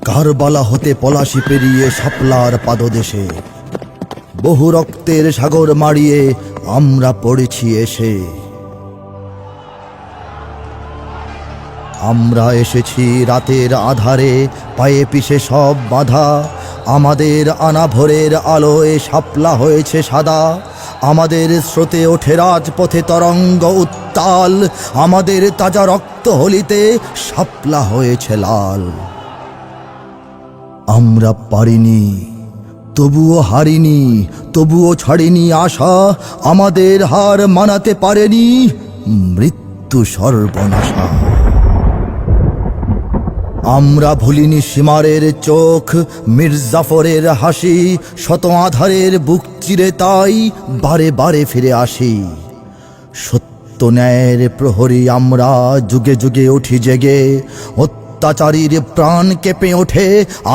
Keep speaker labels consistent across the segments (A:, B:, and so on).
A: কারবালা হতে পলাশি পেরিয়ে শাপলার পাদদেশে বহু রক্তের সাগর মাড়িয়ে আমরা পড়েছি এসে। আমরা এসেছি রাতের আধারে, পায়ে পিছে সব বাধা। আমাদের আনা ভোরের আলোয় শাপলা হয়েছে সাদা। আমাদের স্রোতে ওঠে রাজপথে তরঙ্গ উত্তাল। আমাদের তাজা রক্ত হোলিতে শাপলা হয়েছে লাল। আমরা পারিনি, তবুও হারিনি, তবুও ছাড়িনি আশা। আমাদের হার মানাতে পারেনি মৃত্যু সর্বনাশা। আমরা ভুলিনি সীমারের চোখ, মির্জাফরের হাসি। শত আধারের বুক চিরে তাই বারে বারে ফিরে আসি। সত্য ন্যায়ের প্রহরী আমরা যুগে যুগে উঠি জেগে। অত্যাচারীর প্রাণ কেঁপে ওঠে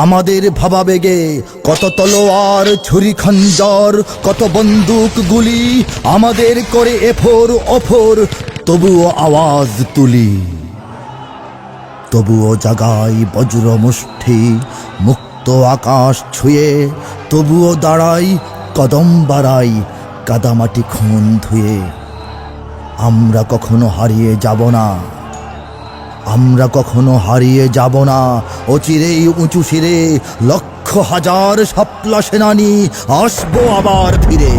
A: আমাদের ভাবাবেগে। কত তলোয়ার ছুরি খঞ্জর, কত বন্দুক গুলি আমাদের করে এফোর ওফোর, তবুও আওয়াজ তুলি। তবুও জাগাই বজ্র মুষ্টি মুক্ত আকাশ ছুঁয়ে। তবুও দাঁড়াই, কদম বাড়াই কাদামাটি খুন ধুয়ে। আমরা কখনো হারিয়ে যাব না, আমরা কখনো হারিয়ে যাব না। অচিরেই উঁচু শিরে লক্ষ হাজার শাপলা সেনানি আসবো আবার ফিরে।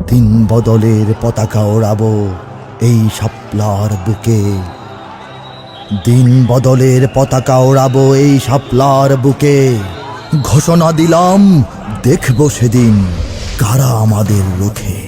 A: দিন বদলের পতাকা ওড়াবো এই শাপলার বুকে। দিন বদলের পতাকা ওড়াবো এই শাপলার বুকে। ঘোষণা দিলাম, দেখব সেদিন কারা আমাদের রুখে।